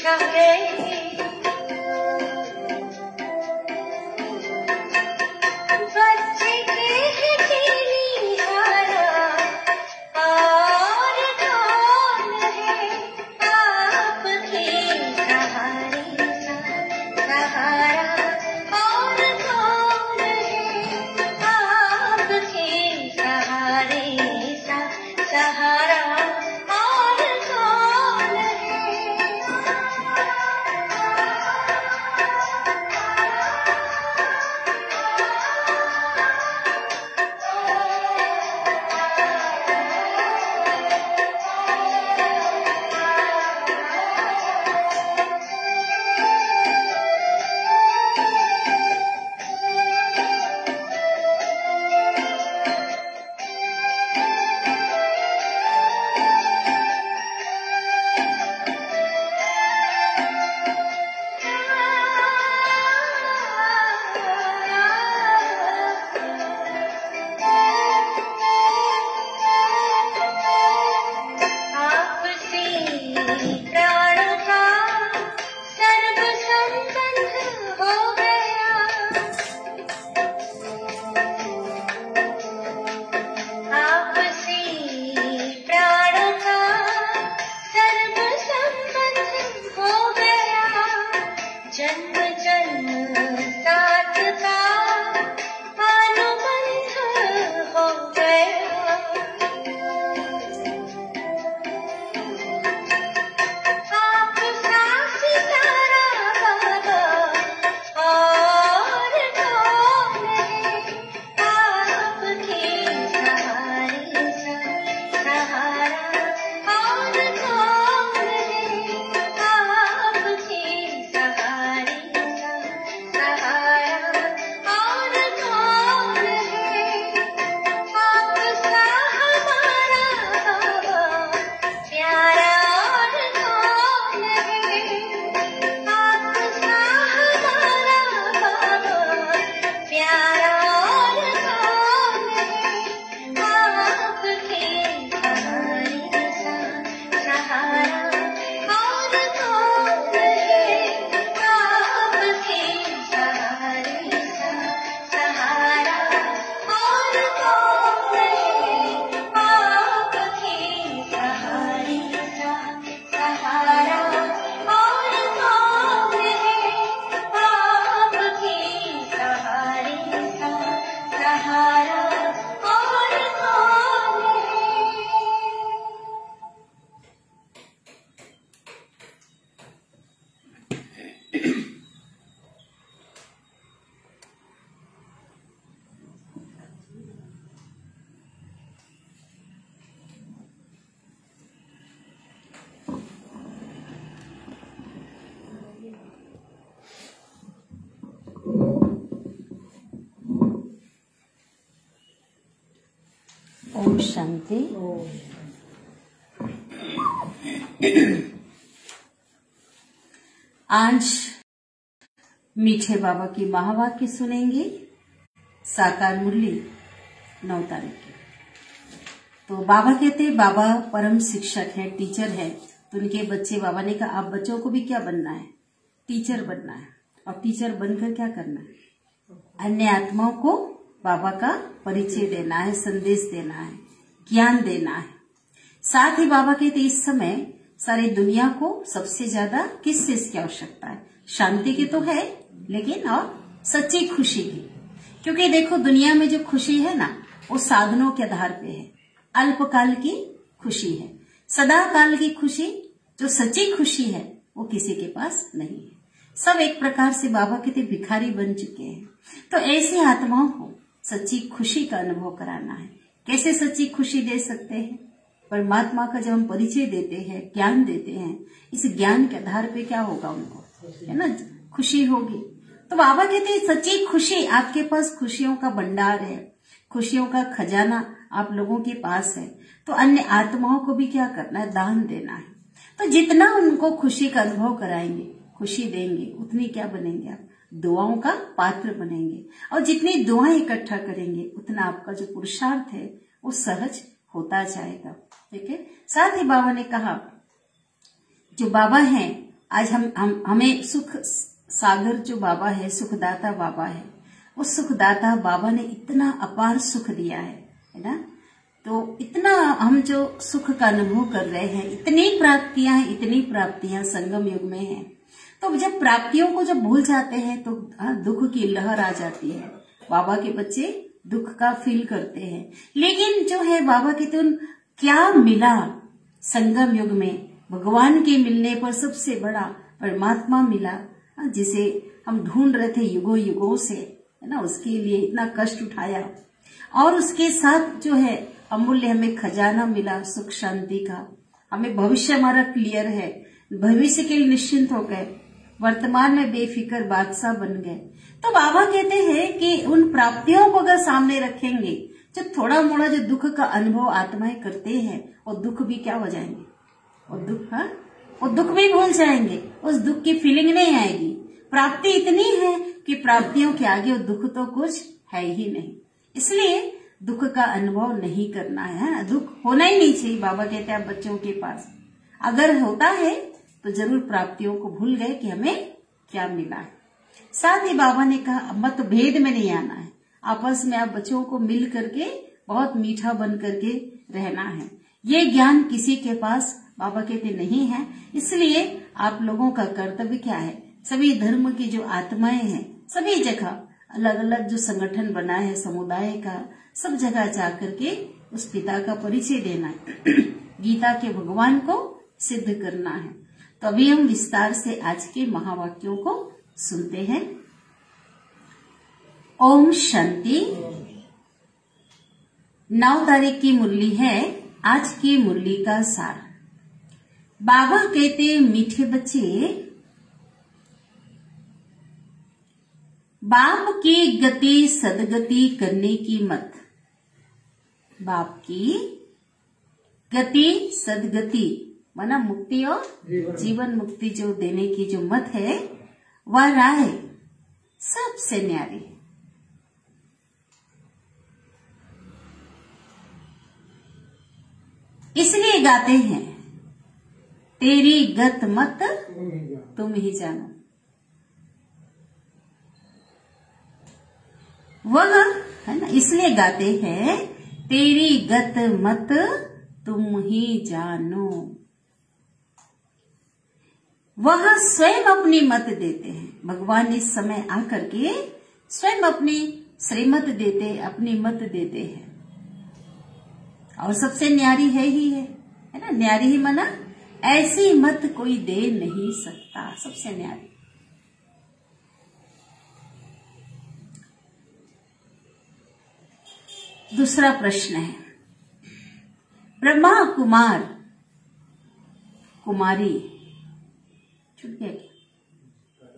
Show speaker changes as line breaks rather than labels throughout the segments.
छा गए। बच्चे कहते निहारा और कौन है आपके सहारे सा सहारा, और कौन है आपके सहारे सा सहारा, और कौन है। आपसे प्राणों का सर्व संबंध हो गया। आपसे प्राणों का सर्व संबंध हो गया। जन्म जन्म साथ का अनुबंध हो गया। आपका सितारा बाबा और कौन है आपके सहारे सा सहारा, और कौन है आपके सहारे सा सहारा, और कौन है आपका हमारा बाबा प्यारा, और कौन है आपका हमारा बाबा प्यारा, और कौन है आपके सहारे सा सहारा, और कौन है आपके सहारे सा सहारा, और कौन है आपके सहारे सा सहारा, और कौन है आपके सहारे सा सहारा, और कौन है।
ओम शांति। आज मीठे बाबा की महावाक्य सुनेंगे। साकार मुरली 9 तारीख की। तो बाबा कहते हैं, बाबा परम शिक्षक है, टीचर है। तो उनके बच्चे, बाबा ने कहा आप बच्चों को भी क्या बनना है? टीचर बनना है। और टीचर बनकर क्या करना है? अन्य आत्माओं को बाबा का परिचय देना है, संदेश देना है, ज्ञान देना है। साथ ही बाबा कहते इस समय सारी दुनिया को सबसे ज्यादा किस चीज की आवश्यकता है? शांति की तो है, लेकिन और सच्ची खुशी की। क्योंकि देखो दुनिया में जो खुशी है ना, वो साधनों के आधार पे है। अल्पकाल की खुशी है। सदा काल की खुशी, जो सच्ची खुशी है, वो किसी के पास नहीं है। सब एक प्रकार से बाबा कहते भिखारी बन चुके हैं। तो ऐसी आत्माओं को सच्ची खुशी का अनुभव कराना है। कैसे सच्ची खुशी दे सकते हैं? परमात्मा का जब हम परिचय देते हैं, ज्ञान देते हैं, इस ज्ञान के आधार पे क्या होगा उनको, है ना, खुशी होगी। तो बाबा कहते हैं सच्ची खुशी, आपके पास खुशियों का भंडार है, खुशियों का खजाना आप लोगों के पास है। तो अन्य आत्माओं को भी क्या करना है? दान देना है। तो जितना उनको खुशी का अनुभव कराएंगे, खुशी देंगे, उतनी क्या बनेंगे आप? दुआओं का पात्र बनेंगे। और जितनी दुआएं इकट्ठा करेंगे, उतना आपका जो पुरुषार्थ है वो सहज होता जाएगा। ठीक है। साथ ही बाबा ने कहा जो बाबा हैं आज हमें सुख सागर जो बाबा है, सुखदाता बाबा है, उस सुखदाता बाबा ने इतना अपार सुख दिया है ना। तो इतना हम जो सुख का अनुभव कर रहे हैं, इतनी प्राप्तियां संगम युग में हैं। तो जब प्राप्तियों को जब भूल जाते हैं तो दुख की लहर आ जाती है। बाबा के बच्चे दुख का फील करते हैं, लेकिन जो है बाबा के तो क्या मिला संगम युग में, भगवान के मिलने पर सबसे बड़ा परमात्मा मिला, जिसे हम ढूंढ रहे थे युगों से, है ना। उसके लिए इतना कष्ट उठाया और उसके साथ जो है अमूल्य हमें खजाना मिला सुख शांति का। हमें भविष्य हमारा क्लियर है, भविष्य के लिए निश्चिंत हो गए, वर्तमान में बेफिक्र बादशाह बन गए। तो बाबा कहते हैं कि उन प्राप्तियों को अगर सामने रखेंगे, जो थोड़ा मोड़ा जो दुख का अनुभव आत्माएं करते हैं, और दुख भी क्या हो जाएंगे, और दुख भी भूल जाएंगे, उस दुख की फीलिंग नहीं आएगी। प्राप्ति इतनी है कि प्राप्तियों के आगे वो दुख तो कुछ है ही नहीं। इसलिए दुख का अनुभव नहीं करना है, दुख होना ही नहीं चाहिए। बाबा कहते हैं बच्चों के पास अगर होता है तो जरूर प्राप्तियों को भूल गए कि हमें क्या मिला है। साथ ही बाबा ने कहा मतभेद में नहीं आना है, आपस में आप बच्चों को मिल करके बहुत मीठा बन करके रहना है। ये ज्ञान किसी के पास बाबा कहते नहीं है। इसलिए आप लोगों का कर्तव्य क्या है, सभी धर्म की जो आत्माएं हैं, सभी जगह अलग अलग जो संगठन बना है समुदाय का, सब जगह जाकर के उस पिता का परिचय देना है, गीता के भगवान को सिद्ध करना है। तो अभी हम विस्तार से आज के महावाक्यों को सुनते हैं। ओम शांति। 9 तारीख की मुरली है आज की मुरली का सार। बाबा कहते मीठे बच्चे, बाप की गति सदगति करने की मत, बाप की गति सदगति माना मुक्ति और जीवन मुक्ति जो देने की जो मत है, वह राह सबसे न्यारी है। इसलिए गाते हैं तेरी गत मत तुम ही जानो। वह है ना, इसलिए गाते हैं तेरी गत मत तुम ही जानो। वह स्वयं अपनी मत देते हैं। भगवान इस समय आकर के स्वयं अपनी श्रीमत देते, अपनी मत देते हैं, और सबसे न्यारी है ना। न्यारी ही माना ऐसी मत कोई दे नहीं सकता, सबसे न्यारी। दूसरा प्रश्न है, ब्रह्मा कुमार कुमारी छूट गया क्या?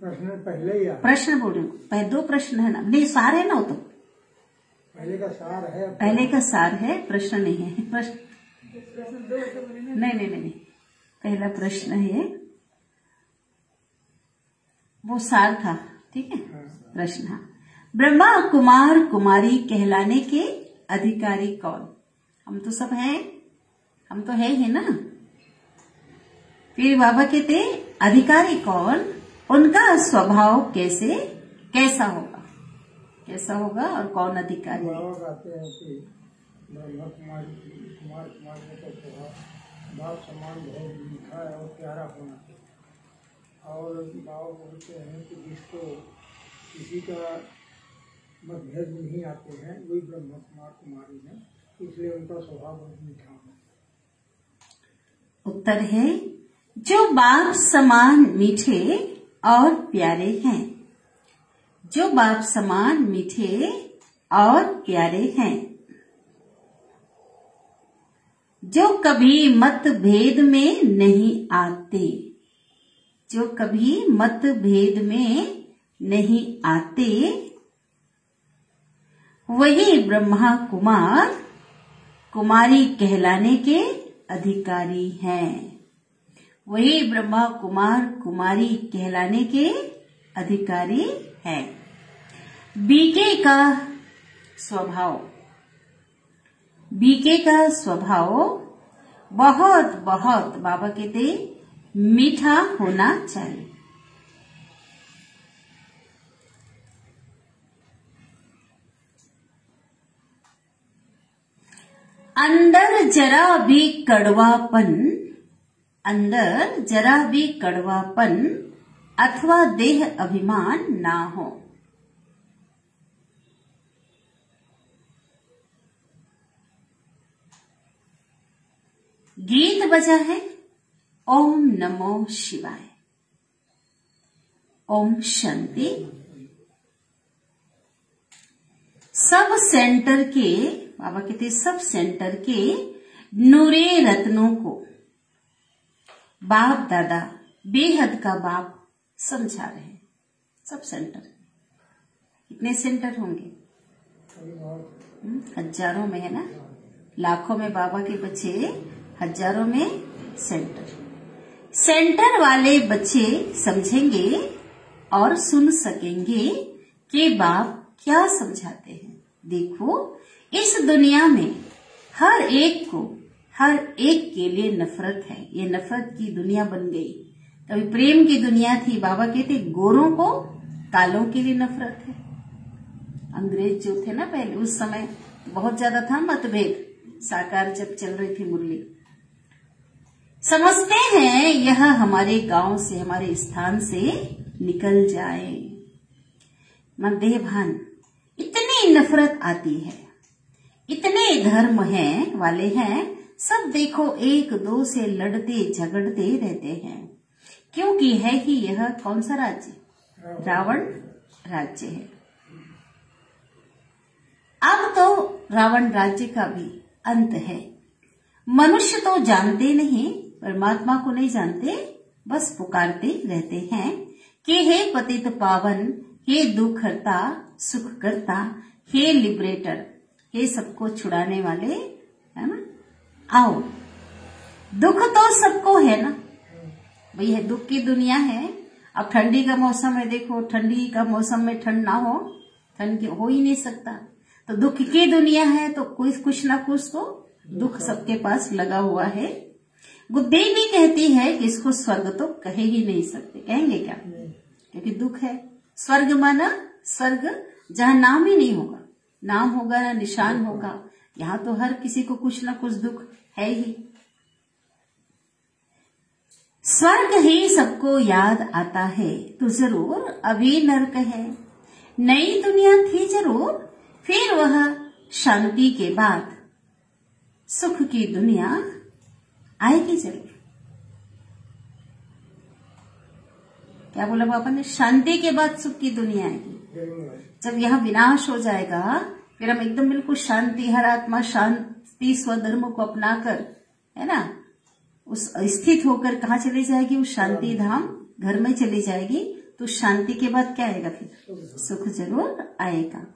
प्रश्न पहले ही
प्रश्न बोल रहे हो, 2 प्रश्न है ना, नहीं सार है ना, वो तो
पहले का सार है,
पहले का सार है, प्रश्न नहीं है। प्रश्न नहीं, पहला प्रश्न है वो सार था, ठीक है। प्रश्न, हाँ। ब्रह्मा कुमार कुमारी कहलाने के अधिकारी कौन? हम तो सब हैं, हम तो है ही ना। फिर बाबा कहते अधिकारी कौन, उनका स्वभाव कैसा होगा और कौन अधिकारी है?
बाबा कहते हैं कि ब्रह्मा कुमार का स्वभाव बाप समान बहुत मीठा है और प्यारा होना चाहिए। और बाबा बोलते हैं कि जिसको किसी का मतभेद नहीं आते हैं वही ब्रह्मा कुमार कुमारी है, इसलिए उनका स्वभाव बहुत मीठा है।
उत्तर है जो बाप समान मीठे और प्यारे हैं, जो बाप समान मीठे और प्यारे हैं, जो कभी मतभेद में नहीं आते, जो कभी मतभेद में नहीं आते, वही ब्रह्मा कुमार कुमारी कहलाने के अधिकारी हैं। वही ब्रह्मा कुमार कुमारी कहलाने के अधिकारी है। बीके का स्वभाव बहुत बहुत बाबा कहते मीठा होना चाहिए। अंदर जरा भी कड़वापन, अंदर जरा भी कड़वापन अथवा देह अभिमान ना हो। गीत बजा है ओम नमो शिवाय। ओम शांति। सब सेंटर के, बाबा कहते सब सेंटर के नूरे रत्नों को बाप दादा बेहद का बाप समझा रहे हैं। सब सेंटर, कितने सेंटर होंगे? हजारों में है ना, लाखों में बाबा के बच्चे, हजारों में सेंटर। सेंटर वाले बच्चे समझेंगे और सुन सकेंगे कि बाप क्या समझाते हैं। देखो इस दुनिया में हर एक को, हर एक के लिए नफरत है। ये नफरत की दुनिया बन गई। कभी प्रेम की दुनिया थी। बाबा कहते गोरों को कालों के लिए नफरत है। अंग्रेज जो थे ना पहले, उस समय बहुत ज्यादा था मतभेद। साकार जब चल रही थी मुरली, समझते हैं यह हमारे गांव से, हमारे स्थान से निकल जाए। देह भान, इतनी नफरत आती है, इतने धर्म हैं वाले हैं, सब देखो एक दो से लड़ते झगड़ते रहते हैं। क्योंकि है ही यह कौन सा राज्य? रावण राज्य है। अब तो रावण राज्य का भी अंत है। मनुष्य तो जानते नहीं, परमात्मा को नहीं जानते, बस पुकारते रहते हैं कि हे पतित पावन, हे दुख हरता, सुख करता, हे लिबरेटर, हे सबको छुड़ाने वाले, है ना, आओ। दुख तो सबको है ना भाई, है दुख की दुनिया है। अब ठंडी का मौसम है, देखो ठंडी का मौसम में ठंड ना हो, ठंड हो ही नहीं सकता। तो दुख की दुनिया है, तो कोई कुछ ना कुछ तो दुख सबके पास लगा हुआ है। बुद्धि भी कहती है कि इसको स्वर्ग तो कहे ही नहीं सकते। कहेंगे क्या? क्योंकि दुख है। स्वर्ग माना स्वर्ग जहाँ नाम ही नहीं होगा, नाम होगा ना निशान होगा। यहाँ तो हर किसी को कुछ ना कुछ दुख है ही। स्वर्ग ही सबको याद आता है तो जरूर अभी नर्क है। नई दुनिया थी जरूर, फिर वह शांति के बाद सुख की दुनिया आएगी जरूर। क्या बोला पापा ने? शांति के बाद सुख की दुनिया आएगी। जब यहाँ विनाश हो जाएगा, फिर हम एकदम बिल्कुल शांति, हर आत्मा शांति स्वधर्म को अपनाकर, है ना, उस स्थित होकर कहाँ चली जाएगी? उस शांति धाम घर में चली जाएगी। तो शांति के बाद क्या आएगा? फिर सुख जरूर आएगा।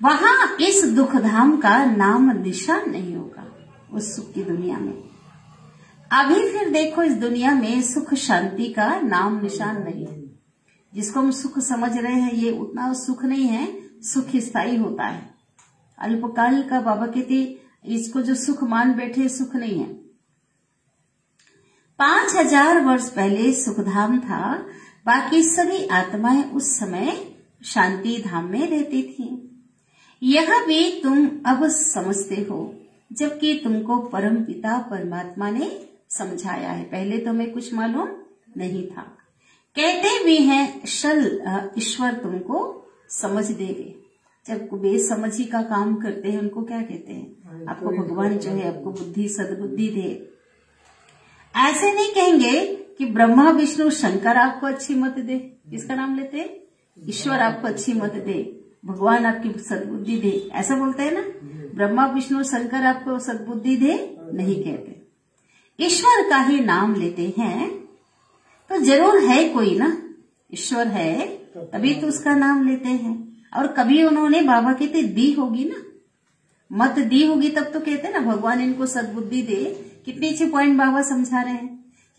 वहां इस दुख धाम का नाम निशान नहीं होगा, उस सुख की दुनिया में। अभी फिर देखो इस दुनिया में सुख शांति का नाम निशान नहीं है। जिसको हम सुख समझ रहे हैं, ये उतना सुख नहीं है। सुख स्थायी होता है, अल्पकाल का। बाबा कहते इसको जो सुख मान बैठे, सुख नहीं है। 5000 वर्ष पहले सुखधाम था, बाकी सभी आत्माएं उस समय शांति धाम में रहती थी। यह भी तुम अब समझते हो, जबकि तुमको परम पिता परमात्मा ने समझाया है। पहले तो हमें कुछ मालूम नहीं था। कहते भी हैं शल ईश्वर तुमको समझ देंगे। जब बेसमझी का काम करते हैं, उनको क्या कहते हैं? आपको भगवान जो है आपको बुद्धि सद्बुद्धि दे। ऐसे नहीं कहेंगे कि ब्रह्मा विष्णु शंकर आपको अच्छी मत दे। किसका नाम लेते हैं? ईश्वर आपको अच्छी मत दे, भगवान आपकी सद्बुद्धि दे, ऐसा बोलते हैं ना। ब्रह्मा विष्णु शंकर आपको सद्बुद्धि दे नहीं कहते। ईश्वर का ही नाम लेते हैं। तो जरूर है कोई ना, ईश्वर है तभी तो उसका नाम लेते हैं। और कभी उन्होंने बाबा कहते दी होगी ना, मत दी होगी, तब तो कहते ना भगवान इनको सद्बुद्धि दे। कितने अच्छे पॉइंट बाबा समझा रहे हैं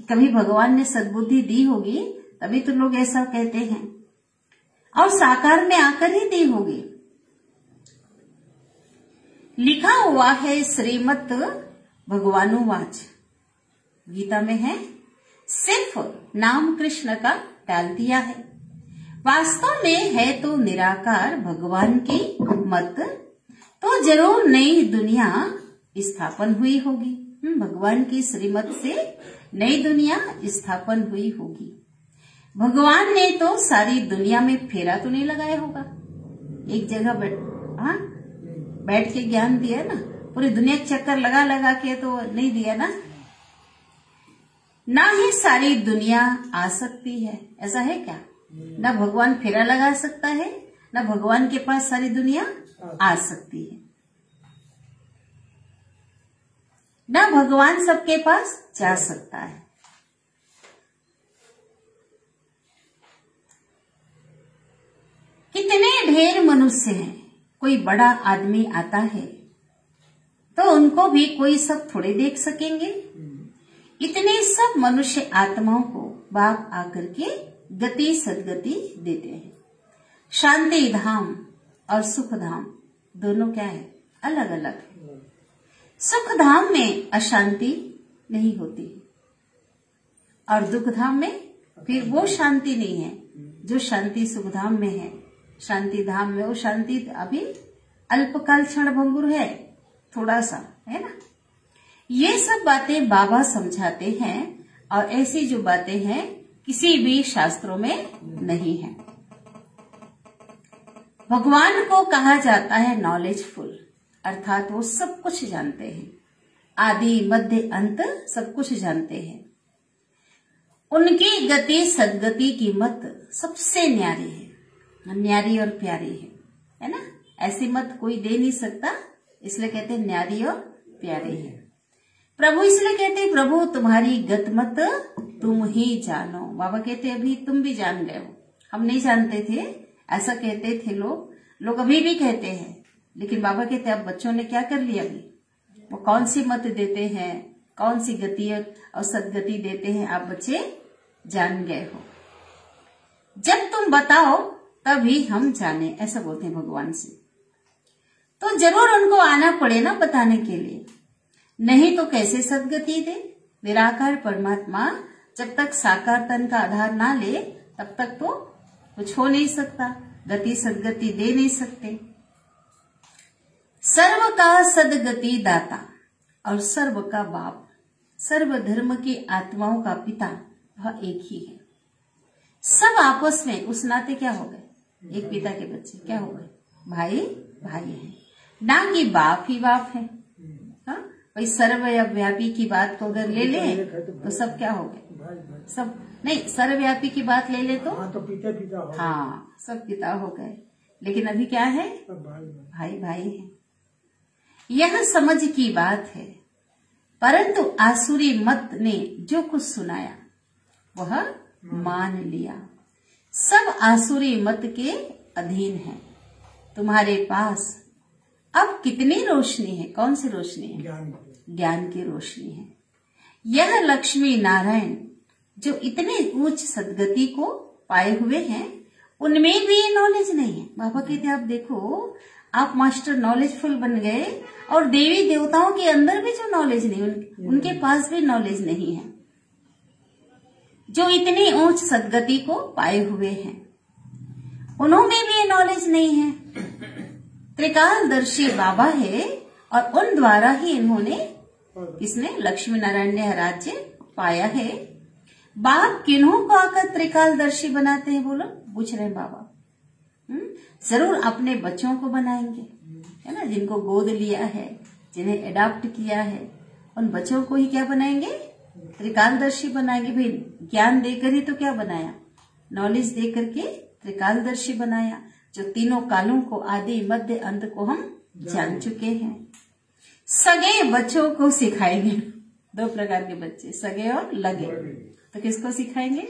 कि कभी भगवान ने सद्बुद्धि दी होगी, तभी तो लोग ऐसा कहते हैं। और साकार में आकर ही दी होगी। लिखा हुआ है श्रीमद् भगवानुवाच, गीता में है, सिर्फ नाम कृष्ण का डाल दिया है, वास्तव में है तो निराकार भगवान की मत, तो जरूर नई दुनिया स्थापन हुई होगी। भगवान की श्रीमत से नई दुनिया स्थापन हुई होगी। भगवान ने तो सारी दुनिया में फेरा तो नहीं लगाया होगा, एक जगह बैठ के ज्ञान दिया ना, पूरी दुनिया चक्कर लगा लगा के तो नहीं दिया ना। ना ही सारी दुनिया आ सकती है, ऐसा है क्या? ना भगवान फेरा लगा सकता है, ना भगवान के पास सारी दुनिया आ सकती है, ना भगवान सबके पास जा सकता है। कितने ढेर मनुष्य हैं, कोई बड़ा आदमी आता है तो उनको भी कोई सब थोड़े देख सकेंगे। इतने सब मनुष्य आत्माओं को बाप आकर के गति सदगति देते हैं। शांति धाम और सुख धाम दोनों क्या है? अलग अलग है। सुख धाम में अशांति नहीं होती और दुख धाम में फिर वो शांति नहीं है जो शांति सुख धाम में है। शांति धाम में वो शांति अभी अल्पकाल क्षण भंगुर है, थोड़ा सा है ना। ये सब बातें बाबा समझाते हैं और ऐसी जो बातें हैं किसी भी शास्त्रों में नहीं है। भगवान को कहा जाता है नॉलेजफुल, अर्थात वो सब कुछ जानते हैं, आदि मध्य अंत सब कुछ जानते हैं। उनकी गति सदगति की मत सबसे न्यारी है, न्यारी और प्यारी है ना। ऐसी मत कोई दे नहीं सकता, इसलिए कहते हैं न्यारी और प्यारी है। प्रभु इसलिए कहते हैं प्रभु तुम्हारी गत मत तुम ही जानो। बाबा कहते अभी तुम भी जान गए हो, हम नहीं जानते थे, ऐसा कहते थे लोग अभी भी कहते हैं। लेकिन बाबा कहते अब बच्चों ने क्या कर लिया, अभी वो कौन सी मत देते हैं, कौन सी गति और सदगति देते हैं, आप बच्चे जान गए हो। जब तुम बताओ तभी हम जाने, ऐसा बोलते हैं भगवान से। तो जरूर उनको आना पड़े ना बताने के लिए, नहीं तो कैसे सदगति दे। निराकार परमात्मा जब तक साकार तन का आधार ना ले तब तक तो कुछ हो नहीं सकता, गति सदगति दे नहीं सकते। सर्व का सदगति दाता और सर्व का बाप, सर्व धर्म की आत्माओं का पिता वह एक ही है। सब आपस में उस नाते क्या हो गए, एक पिता के बच्चे क्या हो गए, भाई भाई हैं, ना कि बाप ही बाप है। हाँ भाई सर्वव्यापी की बात को अगर ले ले तो सब क्या हो गए, सब नहीं, सर्वव्यापी की बात ले ले तो पिता हो, हाँ सब पिता हो गए। लेकिन अभी क्या है, भाई भाई है। यह समझ की बात है, परंतु आसुरी मत ने जो कुछ सुनाया वह मान लिया। सब आसुरी मत के अधीन है। तुम्हारे पास अब कितनी रोशनी है, कौन सी रोशनी है, ज्ञान की रोशनी है। यह लक्ष्मी नारायण जो इतने उच्च सदगति को पाए हुए हैं उनमें भी नॉलेज नहीं है। बाबा कहते आप देखो, आप मास्टर नॉलेजफुल बन गए और देवी देवताओं के अंदर भी जो नॉलेज नहीं, उनके पास भी नॉलेज नहीं है। जो इतनी ऊंच सदगति को पाए हुए हैं उन्होंने भी नॉलेज नहीं है। त्रिकालदर्शी बाबा है और उन द्वारा ही इन्होंने, इसने लक्ष्मी नारायण ने राज्य पाया है। बाप किन्हों को आकर त्रिकालदर्शी बनाते हैं, बोलो, पूछ रहे हैं बाबा। जरूर अपने बच्चों को बनाएंगे, है ना, जिनको गोद लिया है, जिन्हें एडॉप्ट किया है, उन बच्चों को ही क्या बनाएंगे, त्रिकालदर्शी बनाएंगे। भाई ज्ञान देकर ही तो क्या बनाया, नॉलेज देकर के त्रिकालदर्शी बनाया, जो तीनों कालों को, आदि मध्य अंत को हम जान चुके हैं। सगे बच्चों को सिखाएंगे, दो प्रकार के बच्चे, सगे और लगे। तो किसको सिखाएंगे,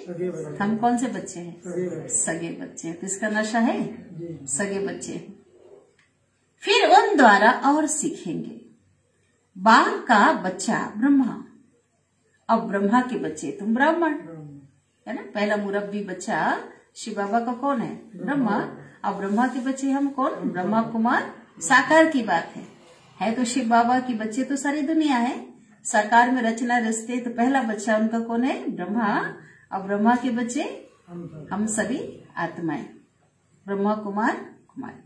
हम कौन से बच्चे हैं, सगे बच्चे। तो इसका नशा है, सगे बच्चे। फिर उन द्वारा और सीखेंगे। बाप का बच्चा ब्रह्मा, अब ब्रह्मा के बच्चे तुम ब्राह्मण, है ना। पहला मुरब्बी बच्चा शिव बाबा का कौन है, ब्रह्मा। अब ब्रह्मा के बच्चे हम कौन, ब्रह्मा कुमार। साकार की बात है, है तो शिव बाबा की बच्चे तो सारी दुनिया है। साकार में रचना रचते तो पहला बच्चा उनका कौन है? ब्रह्मा। और ब्रह्मा के बच्चे हम सभी आत्माएं, ब्रह्मा कुमार कुमारी।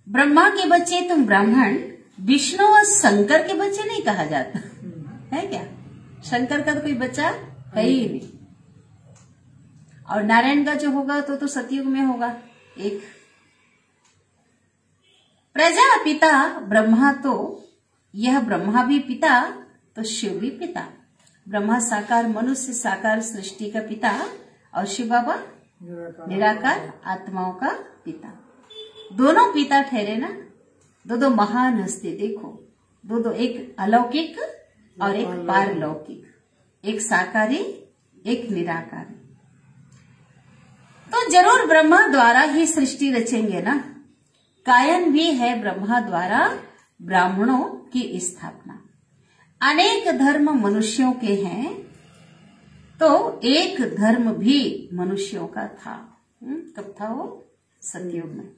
ब्रह्मा के बच्चे तुम ब्राह्मण, विष्णु और शंकर के बच्चे नहीं कहा जाता है क्या? शंकर का तो कोई बच्चा है ही नहीं। और नारायण का जो होगा तो सतयुग में होगा एक। प्रजापिता ब्रह्मा, तो यह ब्रह्मा भी पिता तो शिव भी पिता। ब्रह्मा साकार मनुष्य साकार सृष्टि का पिता और शिव बाबा निराकार आत्माओं का पिता। दोनों पिता ठहरे ना, दो महान हस्ती। देखो दो एक अलौकिक और एक पारलौकिक, एक साकारी एक निराकारी। तो जरूर ब्रह्मा द्वारा ही सृष्टि रचेंगे ना। कायन भी है ब्रह्मा द्वारा ब्राह्मणों की स्थापना। अनेक धर्म मनुष्यों के हैं तो एक धर्म भी मनुष्यों का था। कब था वो? सतयुग में।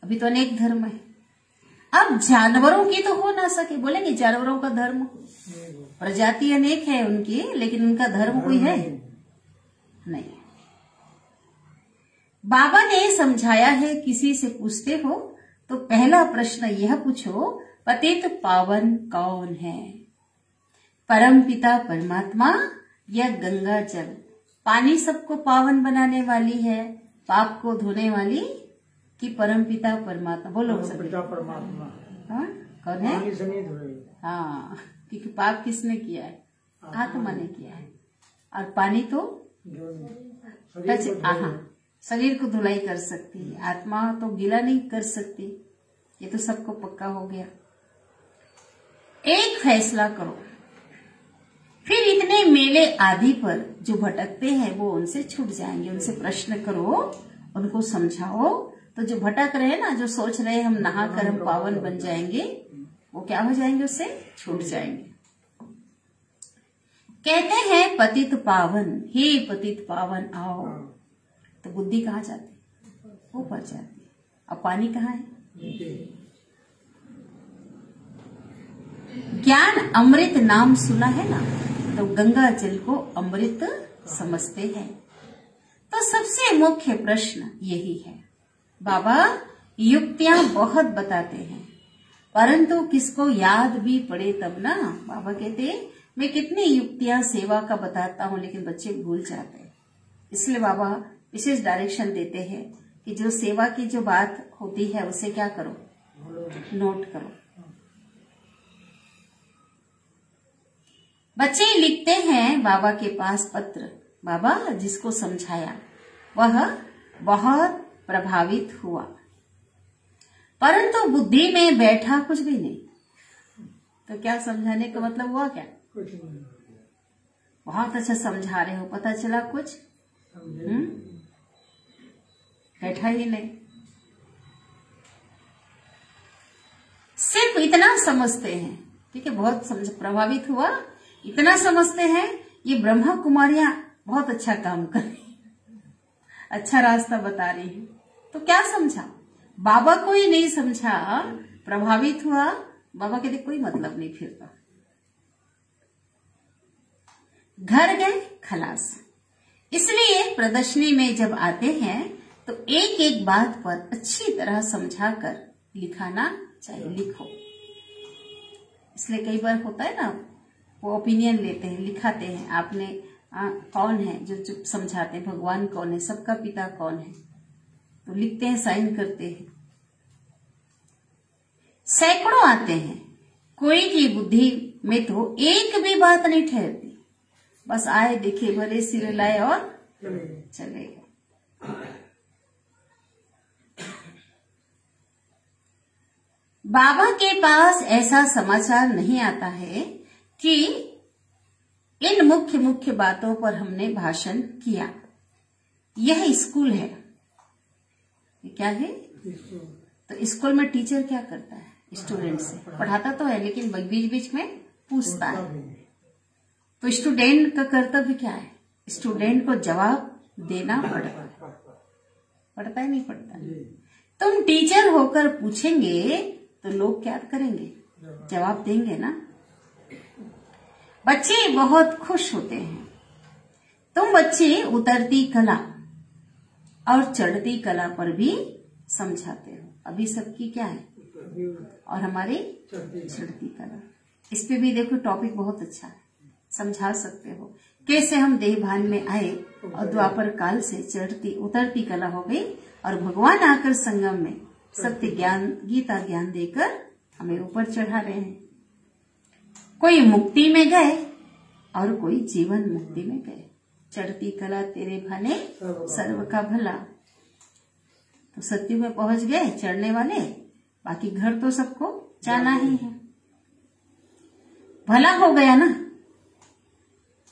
अभी तो अनेक धर्म है। अब जानवरों की तो हो ना सके, बोलेंगे जानवरों का धर्म, प्रजाति अनेक है उनकी, लेकिन उनका धर्म कोई है नहीं। बाबा ने समझाया है, किसी से पूछते हो तो पहला प्रश्न यह पूछो, पतित पावन कौन है? परम पिता परमात्मा या गंगा जल? पानी सबको पावन बनाने वाली है, पाप को धोने वाली कि परम पिता परमात्मा? बोलो
पिता परमात्मा।
हाँ, कौन है?
पानी से नहीं धोएगी।
हाँ, क्योंकि पाप किसने किया है? आत्मा ने किया है। और पानी तो शरीर को धुलाई कर सकती है, आत्मा तो गीला नहीं कर सकती। ये तो सबको पक्का हो गया। एक फैसला करो, फिर इतने मेले आदि पर जो भटकते हैं वो उनसे छूट जाएंगे। उनसे प्रश्न करो, उनको समझाओ, तो जो भटक रहे हैं ना, जो सोच रहे हैं हम नहाकर हम पावन बन जाएंगे, वो क्या हो जाएंगे? उससे छूट जाएंगे। कहते हैं पतित पावन, हे पतित पावन आओ, तो बुद्धि कहाँ जाती? ऊपर जाती है। अब पानी कहाँ है? ज्ञान अमृत नाम सुना है ना, तो गंगा जल को अमृत समझते हैं। तो सबसे मुख्य प्रश्न यही है। बाबा युक्तियां बहुत बताते हैं, परंतु किसको याद भी पड़े तब ना। बाबा कहते मैं कितनी युक्तियां सेवा का बताता हूं, लेकिन बच्चे भूल जाते हैं। इसलिए बाबा विशेष डायरेक्शन देते हैं कि जो सेवा की जो बात होती है उसे क्या करो? नोट करो। बच्चे लिखते हैं बाबा के पास पत्र, बाबा जिसको समझाया वह बहुत प्रभावित हुआ, परंतु बुद्धि में बैठा कुछ भी नहीं। तो क्या समझाने का मतलब हुआ? क्या
कुछ नहीं।
बहुत अच्छा समझा रहे हो, पता चला कुछ बैठा ही नहीं। सिर्फ इतना समझते हैं, ठीक है, बहुत प्रभावित हुआ, इतना समझते हैं ये ब्रह्मा कुमारियां बहुत अच्छा काम कर रही, अच्छा रास्ता बता रही है। तो क्या समझा? बाबा को ही नहीं समझा, प्रभावित हुआ। बाबा कहते कोई मतलब नहीं फिरता। घर गए खलास। इसलिए प्रदर्शनी में जब आते हैं तो एक एक बात पर अच्छी तरह समझाकर लिखाना चाहिए। लिखो। इसलिए कई बार होता है ना, वो ओपिनियन लेते हैं, लिखाते हैं, आपने कौन है जो समझाते हैं, भगवान कौन है, सबका पिता कौन है, तो लिखते हैं, साइन करते हैं। सैकड़ों आते हैं, कोई की बुद्धि में तो एक भी बात नहीं ठहरती। बस आए दिखे भले सिर लाए और चले गए। बाबा के पास ऐसा समाचार नहीं आता है कि इन मुख्य मुख्य बातों पर हमने भाषण किया। यह स्कूल है। ये क्या है? तो स्कूल में टीचर क्या करता है? स्टूडेंट से पढ़ाता तो है, लेकिन बीच बीच में पूछता है। तो स्टूडेंट का कर्तव्य क्या है? स्टूडेंट को जवाब देना पड़ता है। पड़ता है नहीं पड़ता? तुम टीचर होकर पूछेंगे तो लोग क्या करेंगे? जवाब देंगे ना। बच्चे बहुत खुश होते हैं। तुम बच्चे उतरती कला और चढ़ती कला पर भी समझाते हो। अभी सबकी क्या है? और हमारी चढ़ती कला। इस पे भी देखो टॉपिक बहुत अच्छा है, समझा सकते हो कैसे हम देह भान में आए और द्वापर काल से चढ़ती उतरती कला हो गई और भगवान आकर संगम में सत्य ज्ञान गीता ज्ञान देकर हमें ऊपर चढ़ा रहे हैं। कोई मुक्ति में गए और कोई जीवन मुक्ति में गए। चढ़ती कला तेरे भाने सर्व का भला। तो सत्युग में पहुंच गए चढ़ने वाले, बाकी घर तो सबको जाना ही है। भला हो गया ना,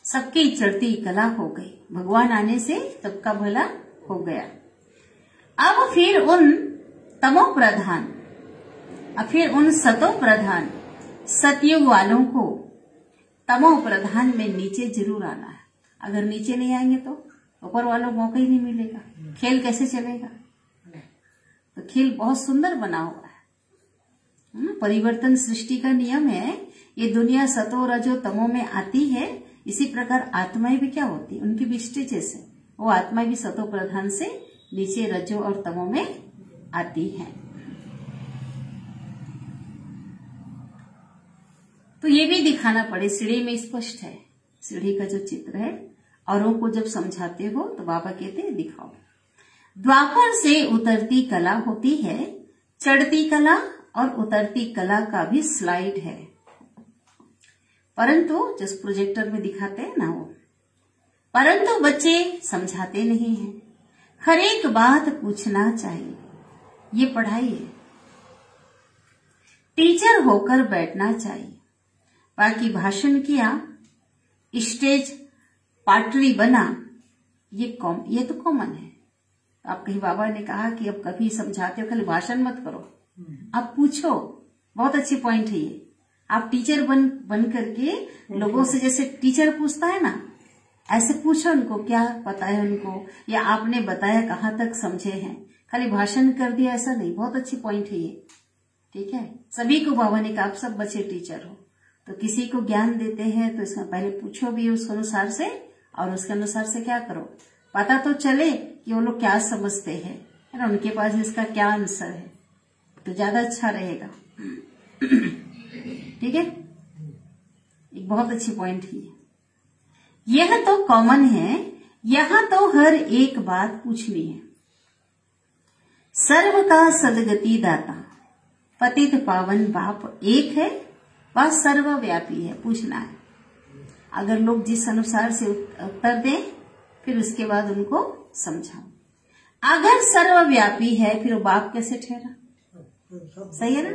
सबकी चढ़ती कला हो गई। भगवान आने से सबका भला हो गया। अब फिर उन तमो प्रधान, अब फिर उन सतो प्रधान सतयुग वालों को तमो प्रधान में नीचे जरूर आना है। अगर नीचे नहीं आएंगे तो ऊपर वालों को मौका ही नहीं मिलेगा। खेल कैसे चलेगा? तो खेल बहुत सुंदर बना हुआ है। परिवर्तन सृष्टि का नियम है। ये दुनिया सतो रजो तमो में आती है, इसी प्रकार आत्माएं भी क्या होती है, उनकी भी स्टेजेस है। वो आत्माएं भी सतो प्रधान से नीचे रजो और तमो में आती हैं। तो ये भी दिखाना पड़े। सीढ़ी में स्पष्ट है, सीढ़ी का जो चित्र है। औरों को जब समझाते हो तो बाबा कहते हैं दिखाओ। द्वापर से उतरती कला होती है, चढ़ती कला और उतरती कला का भी स्लाइड है, परंतु जिस प्रोजेक्टर में दिखाते हैं ना वो, परंतु बच्चे समझाते नहीं हैं। हर एक बात पूछना चाहिए। ये पढ़ाई है। टीचर होकर बैठना चाहिए। बाकी भाषण किया, स्टेज पाटरी बना, ये तो कॉमन है। आप कहीं बाबा ने कहा कि अब कभी समझाते हो खाली भाषण मत करो, आप पूछो। बहुत अच्छी पॉइंट है ये। आप टीचर बन करके लोगों से जैसे टीचर पूछता है ना, ऐसे पूछो उनको क्या पता है उनको, या आपने बताया कहाँ तक समझे हैं। खाली भाषण कर दिया ऐसा नहीं। बहुत अच्छी पॉइंट है ये। ठीक है, सभी को बाबा ने कहा आप सब बच्चे टीचर हो, तो किसी को ज्ञान देते हैं तो इसमें पहले पूछो भी उसके अनुसार से, और उसके अनुसार से क्या करो, पता तो चले कि वो लोग क्या समझते हैं, है ना, उनके पास इसका क्या आंसर है, तो ज्यादा अच्छा रहेगा। ठीक है, एक बहुत अच्छी पॉइंट है। यह तो कॉमन है, यहां तो हर एक बात पूछनी है। सर्व का सदगति दाता पतित पावन बाप एक है, वह सर्वव्यापी है। पूछना है। अगर लोग जिस अनुसार से उत्तर दें, फिर उसके बाद उनको समझाओ। अगर सर्वव्यापी है फिर वो बाप कैसे ठहरा? सही है ना?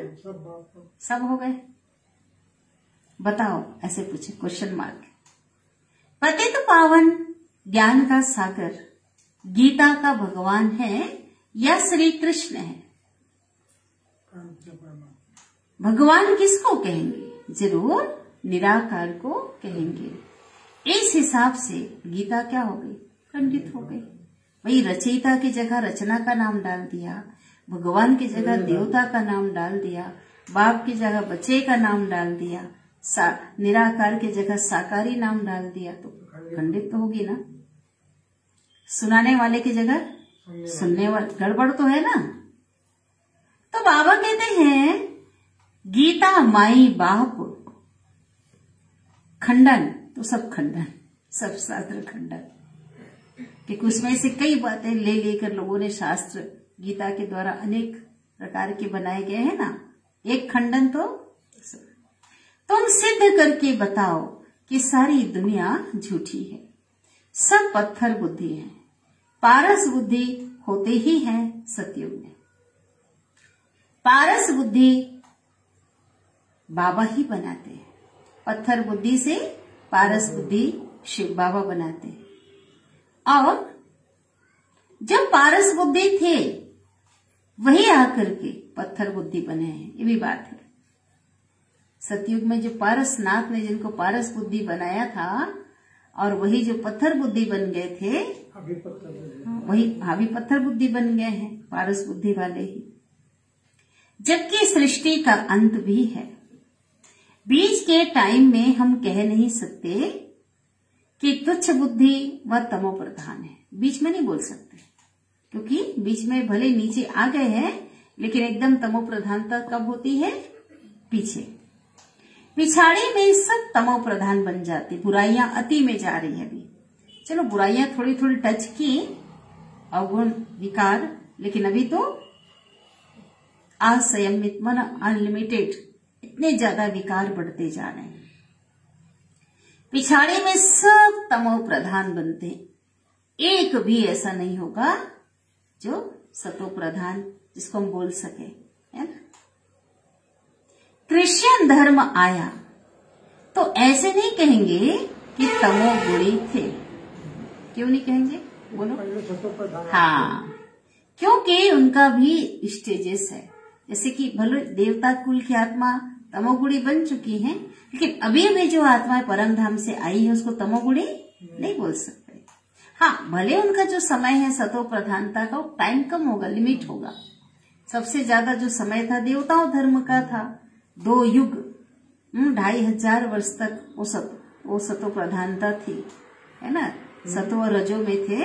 सब हो गए। बताओ, ऐसे पूछे क्वेश्चन मार्क। पतित पावन ज्ञान का सागर गीता का भगवान है या श्री कृष्ण है? भगवान किसको कहेंगे? जरूर निराकार को कहेंगे। इस हिसाब से गीता क्या हो गई? खंडित हो गई। वही रचयिता की जगह रचना का नाम डाल दिया, भगवान की जगह देवता का नाम डाल दिया, बाप की जगह बच्चे का नाम डाल दिया, निराकार की जगह साकारी नाम डाल दिया, तो खंडित तो होगी ना। सुनाने वाले की जगह सुनने वाले, गड़बड़ तो है ना। तो बाबा कहते हैं गीता माई बाप खंडन, तो सब खंडन, सब शास्त्र खंडन, क्योंकि उसमें से कई बातें ले लेकर लोगों ने शास्त्र गीता के द्वारा अनेक प्रकार के बनाए गए हैं ना। एक खंडन तो तुम सिद्ध करके बताओ कि सारी दुनिया झूठी है, सब पत्थर बुद्धि है, पारस बुद्धि होते ही है सतयुग में। पारस बुद्धि बाबा ही बनाते हैं, पत्थर बुद्धि से पारस बुद्धि शिव बाबा बनाते हैं। और जब पारस बुद्धि थे वही आकर के पत्थर बुद्धि बने हैं, ये भी बात है। सतयुग में जो पारसनाथ ने जिनको पारस बुद्धि बनाया था और वही जो पत्थर बुद्धि बन गए थे,
अभी पत्थर बुद्धि।
वही हावी पत्थर बुद्धि बन गए हैं, पारस बुद्धि वाले ही। जबकि सृष्टि का अंत भी है। बीच के टाइम में हम कह नहीं सकते कि तुच्छ बुद्धि व तमो प्रधान है, बीच में नहीं बोल सकते, क्योंकि बीच में भले नीचे आ गए हैं, लेकिन एकदम तमो प्रधानता कब होती है? पीछे पिछाड़ी में सब तमो प्रधान बन जाती, बुराइयां अति में जा रही है अभी। चलो बुराइयां थोड़ी थोड़ी टच की, अवगुण विकार, लेकिन अभी तो असंयमित मन अनलिमिटेड, इतने ज्यादा विकार बढ़ते जा रहे हैं। पिछाड़ी में सब तमो प्रधान बनते हैं, एक भी ऐसा नहीं होगा जो सतो प्रधान जिसको हम बोल सके, है ना। क्रिश्चियन धर्म आया तो ऐसे नहीं कहेंगे कि तमो गुणी थे। क्यों नहीं कहेंगे? बोलो।
पहले सतो प्रधान।
हाँ, क्योंकि उनका भी स्टेजेस है। जैसे कि भले देवता कुल की आत्मा तमोगुणी बन चुकी हैं, लेकिन अभी अभी जो आत्मा परम धाम से आई है उसको तमोगुणी नहीं बोल सकते। हाँ, भले उनका जो समय है सतो प्रधानता का, टाइम कम होगा, लिमिट होगा। सबसे ज्यादा जो समय था देवताओं धर्म का था, 2 युग 2500 वर्ष तक वो सतो प्रधानता थी, है ना, सतो और रजो में थे।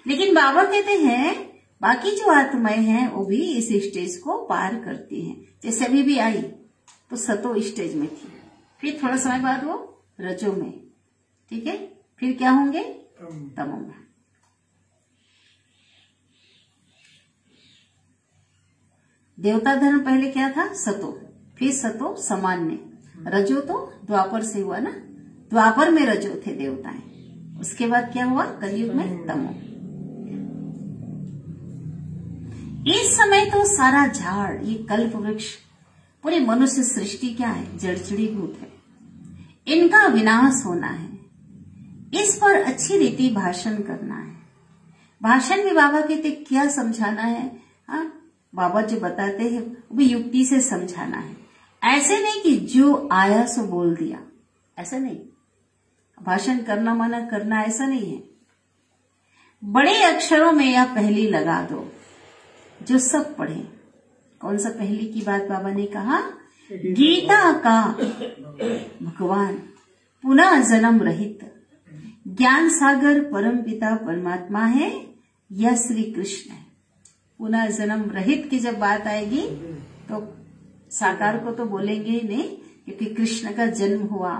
लेकिन बाबा कहते हैं बाकी जो आत्माएं हैं वो भी इस स्टेज को पार करती हैं। जैसे अभी भी आई तो सतो स्टेज में थी, फिर थोड़ा समय बाद वो रजो में, ठीक है, फिर क्या होंगे? तमो में। देवता धर्म पहले क्या था? सतो, फिर सतो सामान्य, रजो तो द्वापर से हुआ ना, द्वापर में रजो थे देवताएं, उसके बाद क्या हुआ? कलयुग में तमो। इस समय तो सारा झाड़, ये कल्प वृक्ष, पूरी मनुष्य सृष्टि क्या है? जड़जड़ीभूत है, इनका विनाश होना है। इस पर अच्छी रीति भाषण करना है। भाषण में बाबा कहते क्या समझाना है? हाँ, बाबा जो बताते हैं वो भी युक्ति से समझाना है। ऐसे नहीं कि जो आया सो बोल दिया, ऐसा नहीं। भाषण करना माना करना ऐसा नहीं है। बड़े अक्षरों में या पहली लगा दो जो सब पढ़े। कौन सा पहली की बात बाबा ने कहा? गीता का भगवान पुनः जन्म रहित ज्ञान सागर परम पिता परमात्मा है या श्री कृष्ण है। पुनः जन्म रहित की जब बात आएगी तो साकार को तो बोलेंगे ही नहीं, क्योंकि कृष्ण का जन्म हुआ,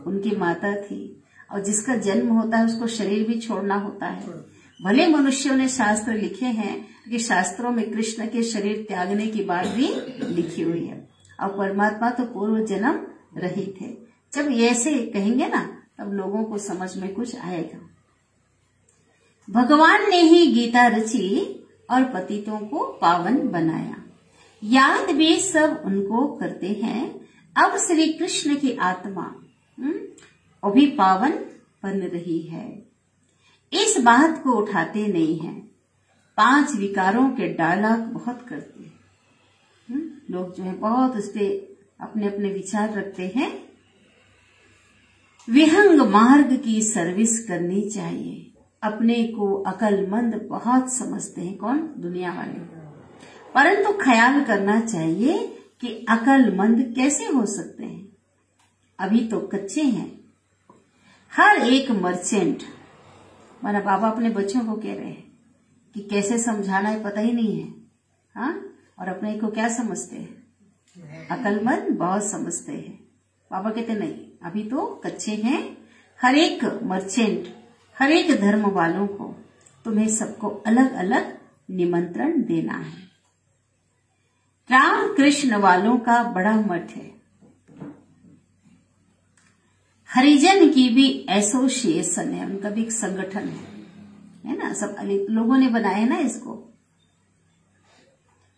उनकी माता थी, और जिसका जन्म होता है उसको शरीर भी छोड़ना होता है। भले मनुष्यों ने शास्त्र लिखे हैं कि शास्त्रों में कृष्ण के शरीर त्यागने की बात भी लिखी हुई है, और परमात्मा तो पूर्व जन्म रहित है। जब ऐसे कहेंगे ना तब लोगों को समझ में कुछ आएगा। भगवान ने ही गीता रची और पतितों को पावन बनाया। याद भी सब उनको करते हैं। अब श्री कृष्ण की आत्मा अभी पावन बन रही है। इस बात को उठाते नहीं है। 5 विकारों के डायलॉग बहुत करते हैं लोग, जो है बहुत उस पे अपने अपने विचार रखते हैं। विहंग मार्ग की सर्विस करनी चाहिए। अपने को अकलमंद बहुत समझते हैं, कौन? दुनिया वाले। परंतु ख्याल करना चाहिए कि अकलमंद कैसे हो सकते हैं, अभी तो कच्चे हैं। हर एक मर्चेंट, माना बाबा अपने बच्चों को कह रहे हैं कि कैसे समझाना है पता ही नहीं है, हाँ, और अपने को क्या समझते हैं? अकलमंद बहुत समझते हैं। बाबा कहते नहीं, अभी तो कच्चे हैं। हर एक मर्चेंट, हर एक धर्म वालों को तुम्हें सबको अलग अलग निमंत्रण देना है। राम कृष्ण वालों का बड़ा मठ है। हरिजन की भी एसोसिएशन है, उनका भी एक संगठन है ना। सब लोगों ने बनाया ना इसको,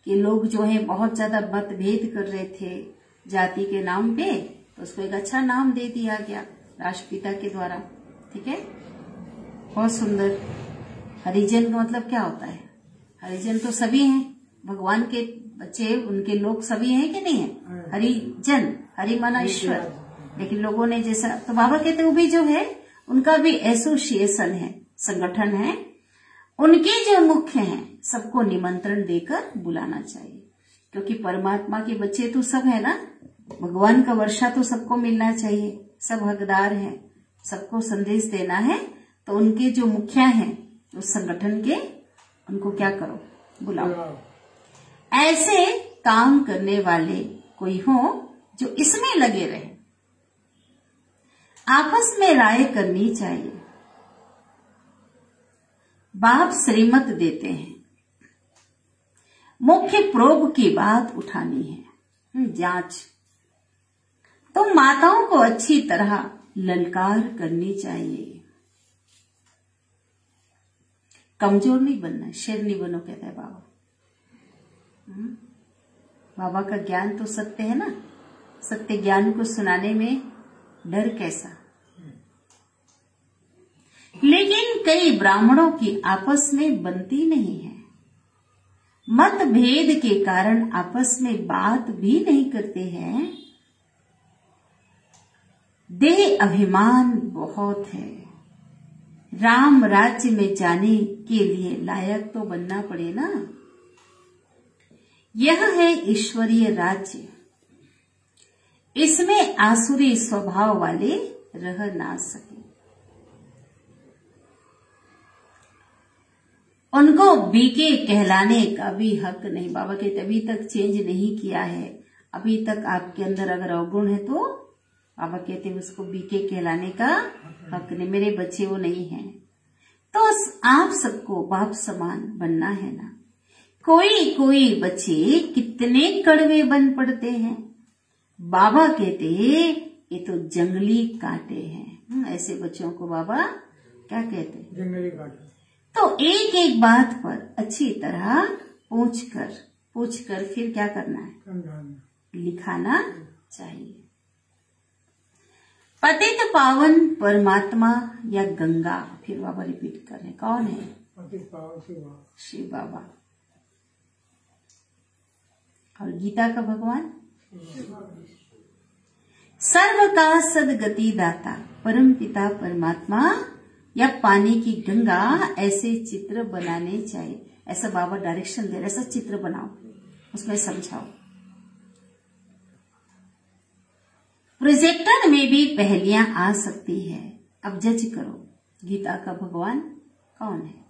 कि लोग जो है बहुत ज्यादा मतभेद कर रहे थे जाति के नाम पे, तो उसको एक अच्छा नाम दे दिया गया राष्ट्रपिता के द्वारा। ठीक है, बहुत सुंदर। हरिजन का मतलब क्या होता है? हरिजन तो सभी हैं, भगवान के बच्चे, उनके लोग सभी हैं कि नहीं है? हरिजन, हरि माना ईश्वर। लेकिन लोगों ने जैसा, तो बाबा कहते वो भी जो है उनका भी एसोसिएशन है, संगठन है, उनके जो मुख्य हैं सबको निमंत्रण देकर बुलाना चाहिए, क्योंकि परमात्मा के बच्चे तो सब है ना, भगवान का वर्षा तो सबको मिलना चाहिए, सब हकदार हैं, सबको संदेश देना है। तो उनके जो मुखिया हैं उस संगठन के, उनको क्या करो, बुलाओ। ऐसे काम करने वाले कोई हो जो इसमें लगे रहे। आपस में राय करनी चाहिए। बाप श्रीमत देते हैं, मुख्य प्रोब की बात उठानी है, जांच। तो माताओं को अच्छी तरह ललकार करनी चाहिए। कमजोर नहीं बनना, शेर नहीं बनो, कहता है बाबा। बाबा का ज्ञान तो सत्य है ना, सत्य ज्ञान को सुनाने में डर कैसा। लेकिन कई ब्राह्मणों की आपस में बनती नहीं है, मतभेद के कारण आपस में बात भी नहीं करते हैं। देह अभिमान बहुत है। राम राज्य में जाने के लिए लायक तो बनना पड़े ना। यह है ईश्वरीय राज्य, इसमें आसुरी स्वभाव वाले रह ना सके। उनको बीके कहलाने का भी हक नहीं। बाबा कहते अभी तक चेंज नहीं किया है, अभी तक आपके अंदर अगर अवगुण है तो बाबा कहते उसको बीके कहलाने का हक नहीं, मेरे बच्चे वो नहीं हैं। तो आप सबको बाप समान बनना है ना। कोई कोई बच्चे कितने कड़वे बन पड़ते हैं। बाबा कहते ये तो जंगली कांटे हैं। ऐसे बच्चों को बाबा क्या कहते हैं,
जंगली कांटे।
तो एक एक बात पर अच्छी तरह पूछ कर फिर क्या करना है, लिखाना चाहिए। पतित पावन परमात्मा या गंगा, फिर बाबा रिपीट कर रहे, कौन है,
पतित पावन
शिव बाबा। और गीता का भगवान सर्व का सदगति दाता परम पिता परमात्मा या पानी की गंगा, ऐसे चित्र बनाने चाहिए। ऐसा बाबा डायरेक्शन दे रहे, ऐसा चित्र बनाओ, उसमें समझाओ। प्रोजेक्टर में भी पहेलियां आ सकती है, अब जज करो गीता का भगवान कौन है।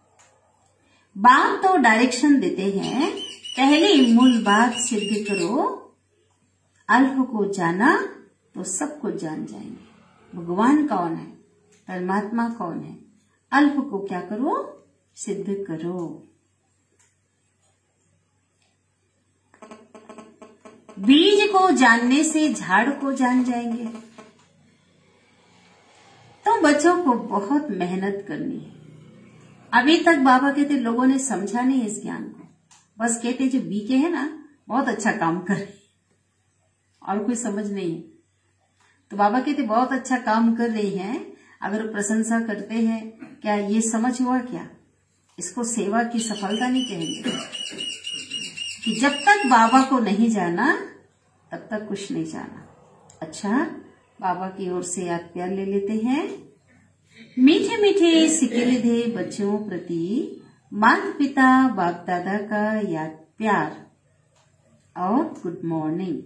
बाप तो डायरेक्शन देते हैं, पहली मूल बात सिद्ध करो। अल्प को जाना तो सबको जान जाएंगे। भगवान कौन है, परमात्मा कौन है, अल्प को क्या करो, सिद्ध करो। बीज को जानने से झाड़ को जान जाएंगे। तो बच्चों को बहुत मेहनत करनी है। अभी तक बाबा कहते लोगों ने समझा नहीं इस ज्ञान को, बस कहते जो बीके है ना बहुत अच्छा काम कर, और कोई समझ नहीं है। तो बाबा कहते बहुत अच्छा काम कर रही हैं, अगर प्रशंसा करते हैं, क्या ये समझ हुआ क्या, इसको सेवा की सफलता नहीं कहेंगे। कि जब तक बाबा को नहीं जाना तब तक कुछ नहीं जाना। अच्छा, बाबा की ओर से याद प्यार ले लेते हैं। मीठे मीठे सिकिलधे बच्चों प्रति माता पिता बाप दादा का याद प्यार और गुड मॉर्निंग।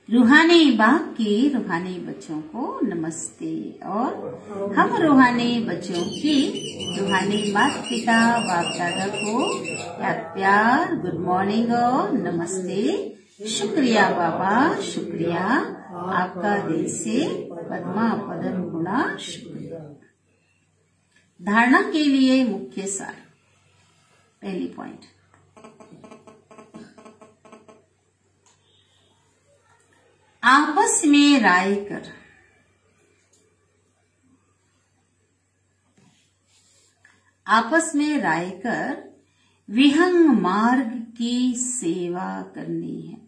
रूहानी बाप के रूहानी बच्चों को नमस्ते, और हम रूहानी बच्चों की रूहानी माता पिता बाप दादा को याद प्यार, गुड मॉर्निंग और नमस्ते। शुक्रिया बाबा, शुक्रिया आपका दिल से पद्मा पदम गुणा शुक्रिया। धारणा के लिए मुख्य सार, पहली पॉइंट, आपस में राय कर। आपस में राय कर विहंग मार्ग की सेवा करनी है।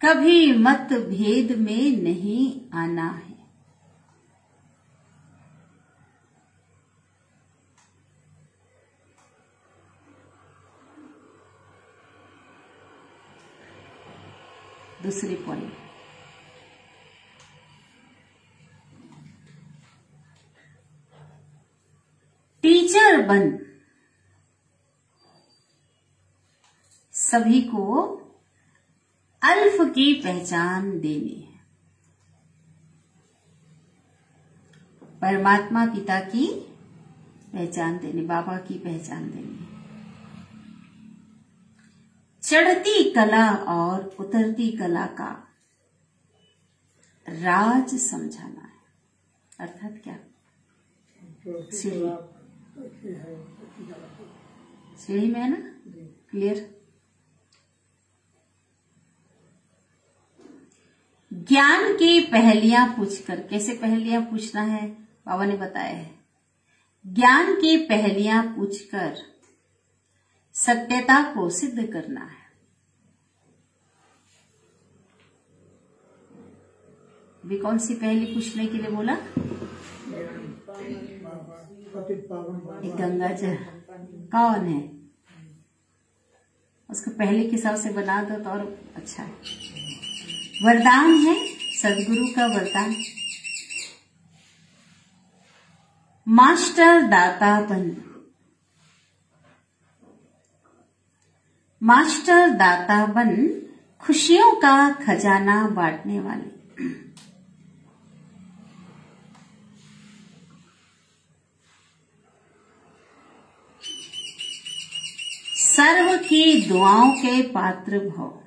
कभी मतभेद में नहीं आना है। दूसरी पोइम। टीचर बन सभी को अल्फ की पहचान देनी है। परमात्मा पिता की पहचान देनी, बाबा की पहचान देनी है। चढ़ती कला और उतरती कला का राज समझाना है। अर्थात क्या? सीढ़ी में है ना, क्लियर। ज्ञान की पहेलियां पूछकर, कैसे पहेलियां पूछना है बाबा ने बताया है। ज्ञान की पहेलियां पूछकर सत्यता को सिद्ध करना है। भी कौन सी पहेली पूछने के लिए बोला? गंगा जल कौन है, उसको पहले के हिसाब से बना दो तो और अच्छा है। वरदान है, सदगुरु का वरदान। मास्टर दाता बन, मास्टर दाता बन खुशियों का खजाना बांटने वाले। सर्व की दुआओं के पात्र भव।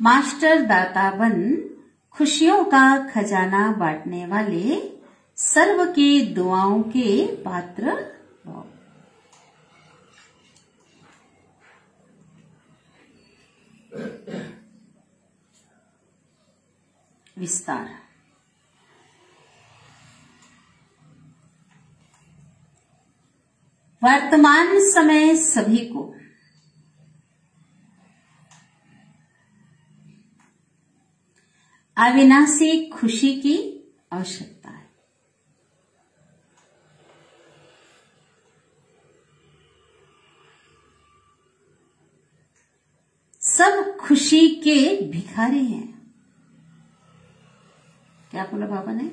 मास्टर दाता बन खुशियों का खजाना बांटने वाले, सर्व की दुआओं के पात्र भव। विस्तार। वर्तमान समय सभी को अविनाशी खुशी की आवश्यकता है। सब खुशी के भिखारी हैं। क्या बोला बाबा ने?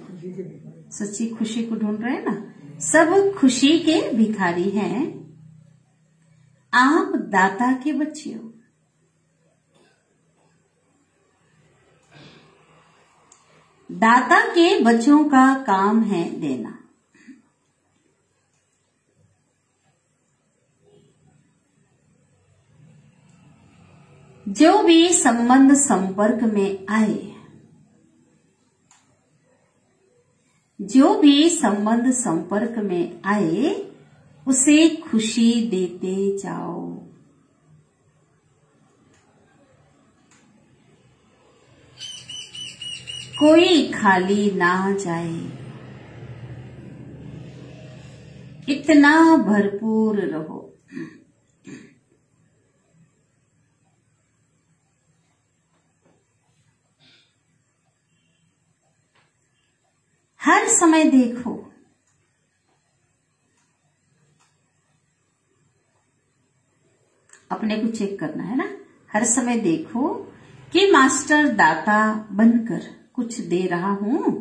सच्ची खुशी को ढूंढ रहे हैं ना। सब खुशी के भिखारी हैं, आप दाता के बच्चे हो। दाता के बच्चों का काम है देना। जो भी संबंध संपर्क में आए, जो भी संबंध संपर्क में आए, उसे खुशी देते जाओ। कोई खाली ना जाए, इतना भरपूर रहो। हर समय देखो अपने को चेक करना है ना। हर समय देखो कि मास्टर दाता बनकर कुछ दे रहा हूं।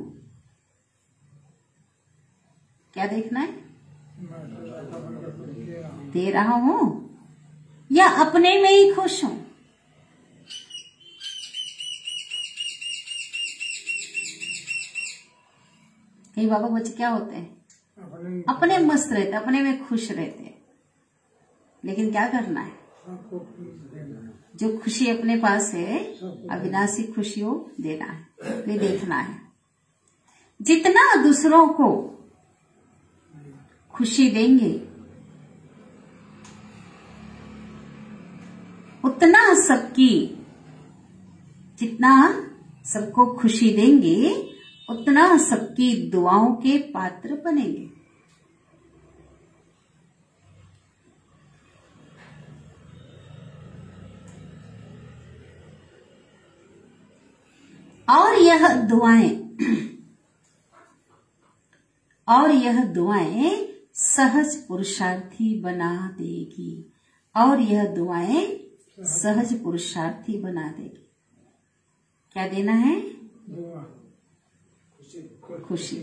क्या देखना है? दे रहा हूं या अपने में ही खुश हूं। कई बाबा बच्चे क्या होते हैं? अपने मस्त रहते, अपने में खुश रहते। लेकिन क्या करना है? जो खुशी अपने पास है, अविनाशी खुशियों देना है, ये देखना है। जितना दूसरों को खुशी देंगे, उतना जितना सबको खुशी देंगे, उतना सबकी दुआओं के पात्र बनेंगे। और यह दुआएं सहज पुरुषार्थी बना देगी। और यह दुआएं सहज पुरुषार्थी बना देगी। क्या देना है?
दुआ,
खुशी।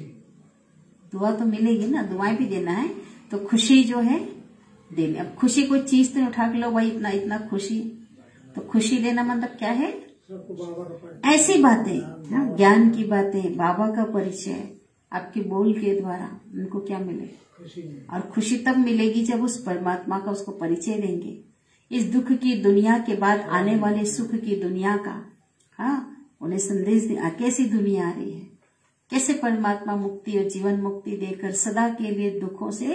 दुआ तो मिलेगी ना, दुआएं भी देना है, तो खुशी जो है देनी। अब खुशी कोई चीज तो उठा के लो भाई इतना इतना खुशी, तो खुशी देना मतलब क्या है?
सबको बाबा का परिचय,
ऐसी बातें, ज्ञान की बातें, बाबा का परिचय आपके बोल के द्वारा उनको क्या मिले?
खुशी में।
और खुशी तब मिलेगी जब उस परमात्मा का उसको परिचय देंगे। इस दुख की दुनिया के बाद आने वाले सुख की दुनिया का, हाँ, उन्हें संदेश दे। कैसी दुनिया आ रही है, कैसे परमात्मा मुक्ति और जीवन मुक्ति देकर सदा के लिए दुखों से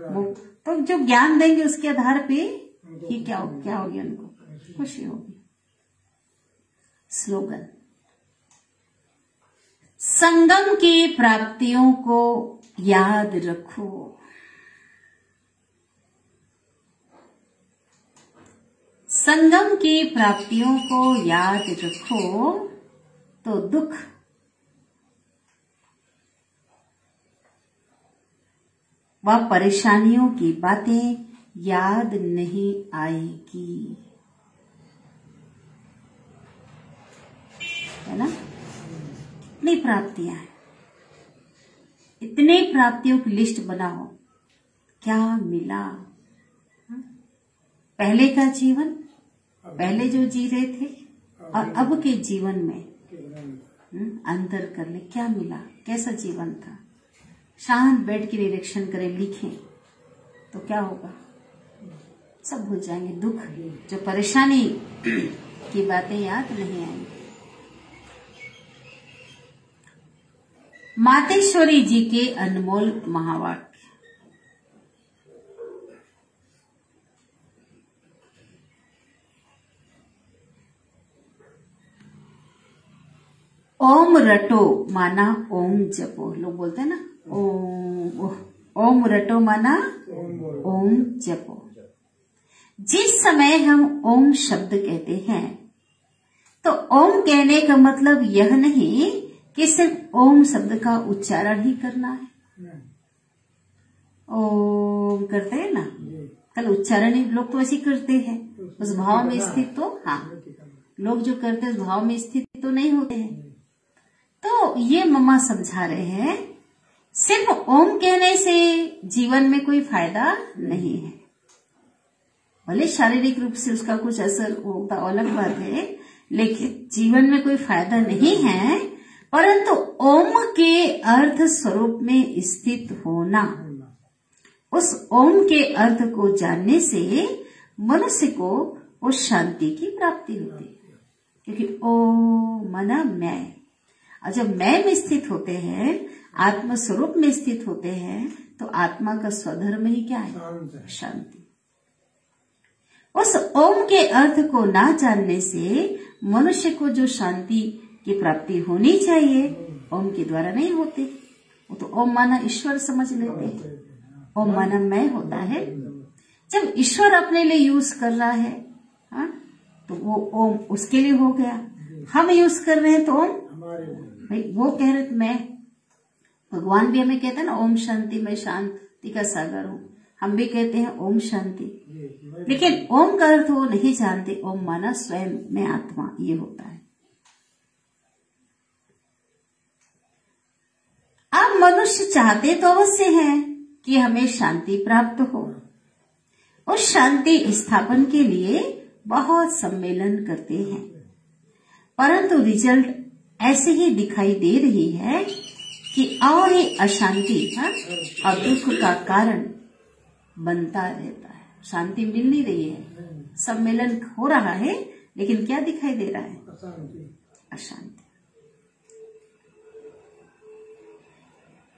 मुक्त, तो जो ज्ञान देंगे उसके आधार पे ही क्या होगी? उनको खुशी होगी। स्लोगन, संगम की प्राप्तियों को याद रखो। संगम की प्राप्तियों को याद रखो तो दुख व परेशानियों की बातें याद नहीं आएगी, है ना? इतनी प्राप्तियां हैं, इतनी प्राप्तियों की लिस्ट बनाओ, क्या मिला? पहले का जीवन, पहले जो जी रहे थे और अब के जीवन में अंतर कर ले, क्या मिला, कैसा जीवन था? शांत बैठ के निरीक्षण करें, लिखें, तो क्या होगा? सब भूल जाएंगे। दुख, जो परेशानी की बातें याद नहीं आएंगी। मातेश्वरी जी के अनमोल महावाक्य। ओम रटो माना ओम जपो, लोग बोलते हैं ना ओम रटो माना ओम जपो। जिस समय हम ओम शब्द कहते हैं तो ओम कहने का मतलब यह नहीं कि सिर्फ ओम शब्द का उच्चारण ही करना है। ओम करते हैं ना, कल उच्चारण ही लोग तो ऐसे करते हैं, उस भाव में स्थित तो, हाँ, लोग जो करते हैं उस भाव में स्थित तो नहीं होते हैं। तो ये मम्मा समझा रहे हैं, सिर्फ ओम कहने से जीवन में कोई फायदा नहीं है। भले शारीरिक रूप से उसका कुछ असर होता अलग बात है, लेकिन जीवन में कोई फायदा नहीं है। परंतु ओम के अर्थ स्वरूप में स्थित होना, उस ओम के अर्थ को जानने से मनुष्य को उस शांति की प्राप्ति होती है। क्योंकि ओम माना मैं, और जब मैं में स्थित होते हैं, आत्म स्वरूप में स्थित होते हैं, तो आत्मा का स्वधर्म ही क्या है? शांति। उस ओम के अर्थ को ना जानने से मनुष्य को जो शांति की प्राप्ति होनी चाहिए, ओम के द्वारा नहीं होती। वो तो ओम माना ईश्वर समझ लेते हैं, ओम माना मैं होता है। जब ईश्वर अपने लिए यूज कर रहा है, हाँ, तो वो ओम उसके लिए हो गया। हम यूज कर रहे हैं तो ओम भाई, वो कह रहे थे मैं, भगवान भी हमें कहते हैं ना ओम शांति, मैं शांति का सागर हूं। हम भी कहते हैं ओम शांति, लेकिन ओम का अर्थ वो नहीं जानते। ओम माना स्वयं में आत्मा, ये होता है। अब मनुष्य चाहते तो अवश्य हैं कि हमें शांति प्राप्त हो। उस शांति स्थापन के लिए बहुत सम्मेलन करते हैं, परंतु रिजल्ट ऐसे ही दिखाई दे रही है कि और ही अशांति और दुख का कारण बनता रहता है। शांति मिल नहीं रही है, सम्मेलन हो रहा है, लेकिन क्या दिखाई दे रहा है? अशांति।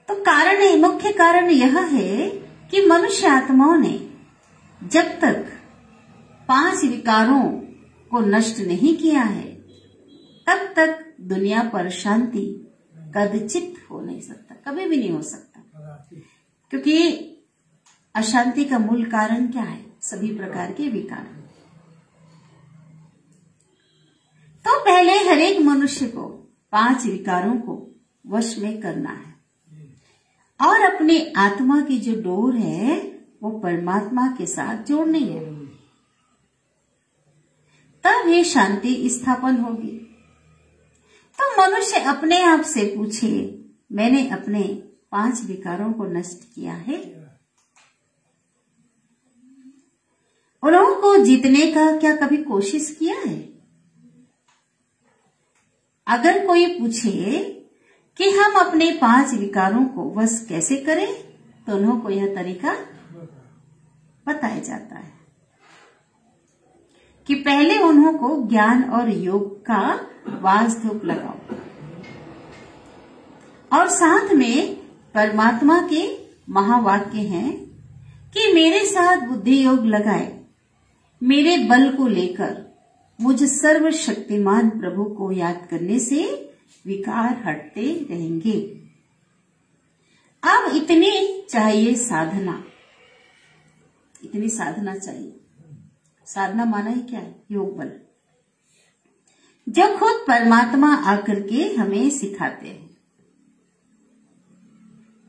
तो कारण, मुख्य कारण यह है कि मनुष्य आत्माओं ने जब तक 5 विकारों को नष्ट नहीं किया है, तब तक दुनिया पर शांति कदाचित हो नहीं सकता, कभी भी नहीं हो सकता। क्योंकि अशांति का मूल कारण क्या है? सभी प्रकार के विकार। तो पहले हर एक मनुष्य को 5 विकारों को वश में करना है और अपनी आत्मा की जो डोर है वो परमात्मा के साथ जोड़नी है। तब ही शांति स्थापन होगी। तो मनुष्य अपने आप से पूछे, मैंने अपने 5 विकारों को नष्ट किया है? उनको जीतने का क्या कभी कोशिश किया है? अगर कोई पूछे कि हम अपने 5 विकारों को वश कैसे करें, तो उन्हों को यह तरीका बताया जाता है कि पहले उन्हों को ज्ञान और योग का वास धूप लगाओ और साथ में परमात्मा के महावाक्य हैं कि मेरे साथ बुद्धि योग लगाए, मेरे बल को लेकर मुझ सर्वशक्तिमान प्रभु को याद करने से विकार हटते रहेंगे। अब इतनी चाहिए साधना, इतनी साधना चाहिए। साधना माना ही क्या है? योग बल, जो खुद परमात्मा आकर के हमें सिखाते हैं।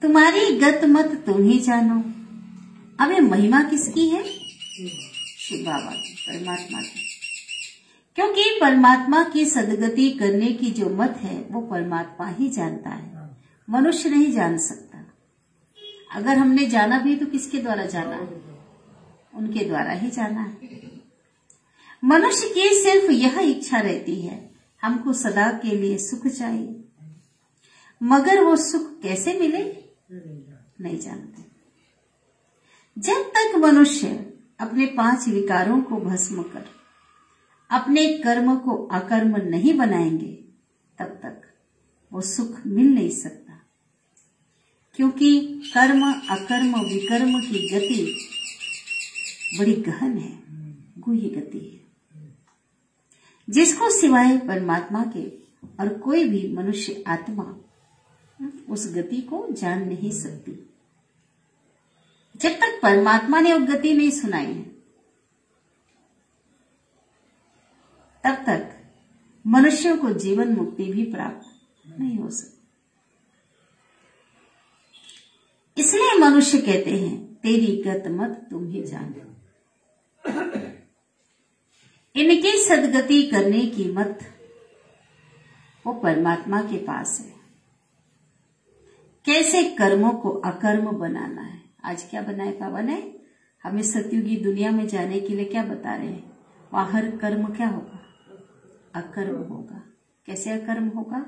तुम्हारी गत मत तुम ही जानो। अब ये महिमा किसकी है? शिव बाबा की, परमात्मा की। क्योंकि परमात्मा की सदगति करने की जो मत है वो परमात्मा ही जानता है, मनुष्य नहीं जान सकता। अगर हमने जाना भी तो किसके द्वारा जाना है? उनके द्वारा ही जाना है। मनुष्य की सिर्फ यह इच्छा रहती है, हमको सदा के लिए सुख चाहिए, मगर वो सुख कैसे मिले नहीं जानते। जब तक मनुष्य अपने 5 विकारों को भस्म कर अपने कर्म को अकर्म नहीं बनाएंगे, तब तक वो सुख मिल नहीं सकता। क्योंकि कर्म अकर्म विकर्म की गति बड़ी गहन है, गुह्य गति है, जिसको सिवाय परमात्मा के और कोई भी मनुष्य आत्मा उस गति को जान नहीं सकती। जब तक परमात्मा ने वो गति नहीं सुनाई है, तब तक मनुष्यों को जीवन मुक्ति भी प्राप्त नहीं हो सकती। इसलिए मनुष्य कहते हैं, तेरी गत मत तुम ही जानो। इनकी सदगति करने की मत वो परमात्मा के पास है। कैसे कर्मों को अकर्म बनाना है। आज क्या बनाए पावन है? हमें सतयुगी दुनिया में जाने के लिए क्या बता रहे हैं? वहां हर कर्म क्या होगा? अकर्म होगा। कैसे अकर्म होगा?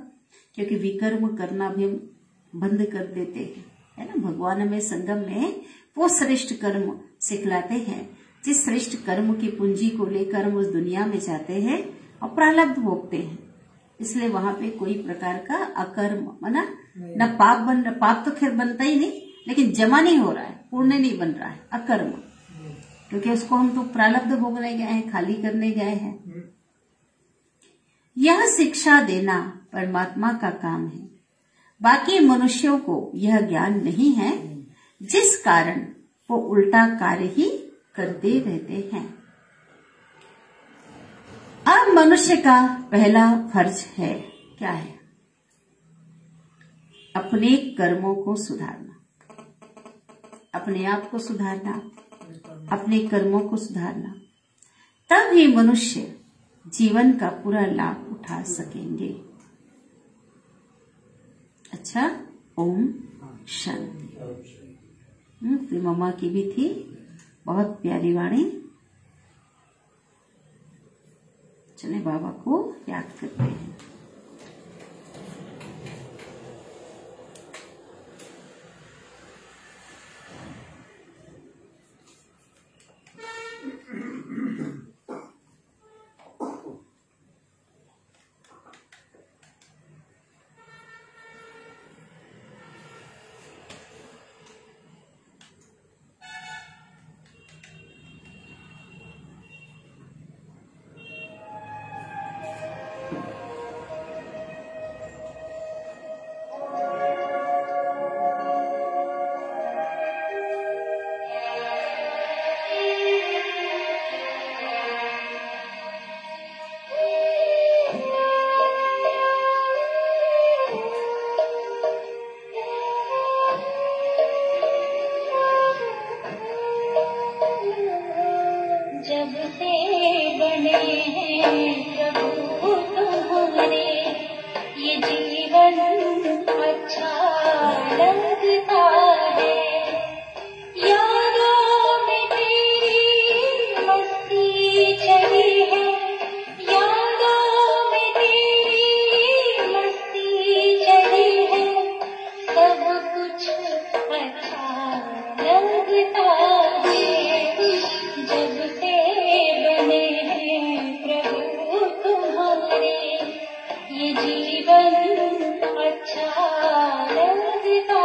क्योंकि विकर्म करना भी हम बंद कर देते हैं, है ना। भगवान हमें संगम में वो श्रेष्ठ कर्म सिखलाते हैं, जिस श्रेष्ठ कर्म की पूंजी को लेकर हम उस दुनिया में जाते हैं और प्रारब्ध भोगते हैं। इसलिए वहां पे कोई प्रकार का अकर्म मना न पाप बन रहा। पाप तो खैर बनता ही नहीं, लेकिन जमा नहीं हो रहा है, पुण्य नहीं बन रहा है, अकर्म। क्योंकि उसको हम तो प्रारब्ध भोगने गए हैं, खाली करने गए हैं। यह शिक्षा देना परमात्मा का काम है। बाकी मनुष्यों को यह ज्ञान नहीं है, जिस कारण वो उल्टा कार्य ही करते रहते हैं। अब मनुष्य का पहला फर्ज है, क्या है? अपने कर्मों को सुधारना, अपने आप को सुधारना, अपने कर्मों को सुधारना। तब ही मनुष्य जीवन का पूरा लाभ उठा सकेंगे। अच्छा, ओम शांति। मम्मा की भी थी बहुत प्यारी वाणी। चले बाबा को याद करते हैं।
जीवन अच्छा लगता है। यादों में तेरी मस्ती चली है, यादों में तेरी मस्ती चली है, सब कुछ अच्छा लगता है। जब से बने हैं प्रभु तुम्हारे, ये जीवन अच्छा लगता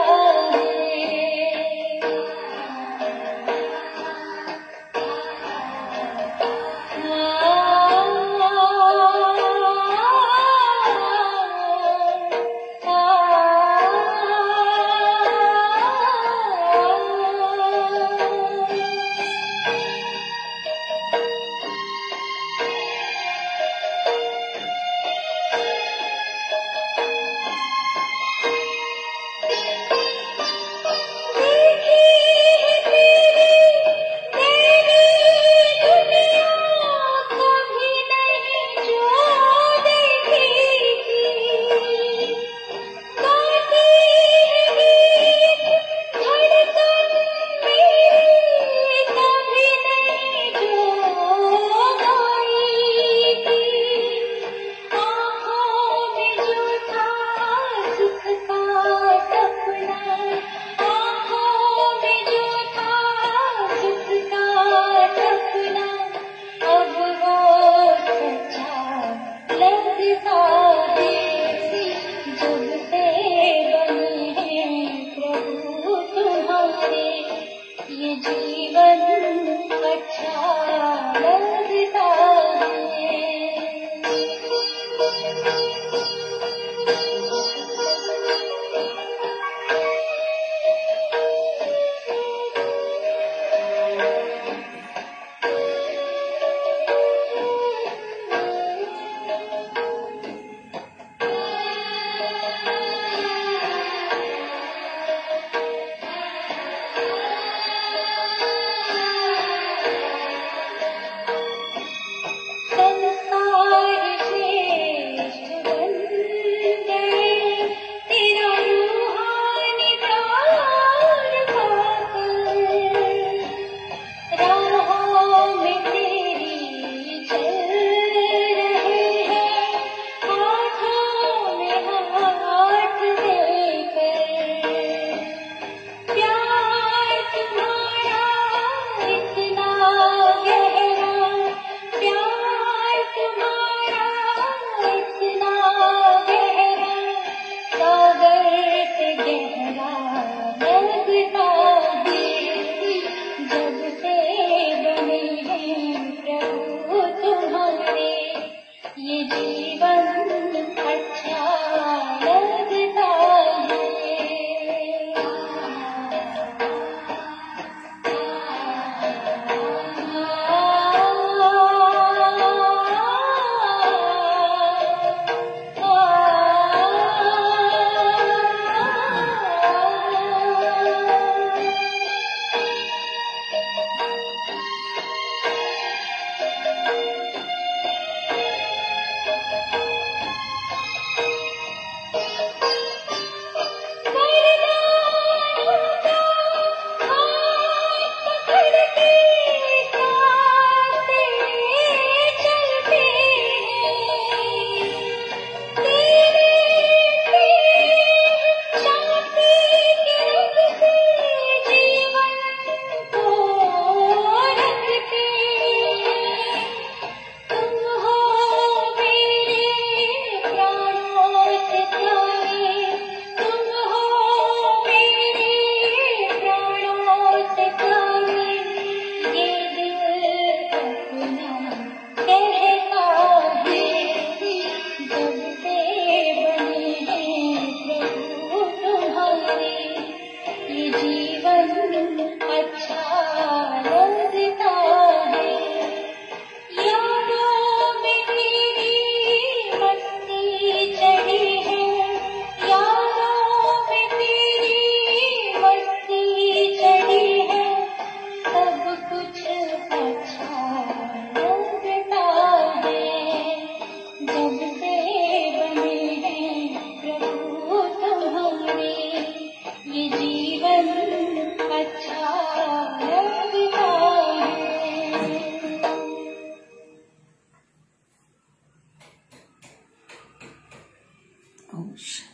ओम शांति।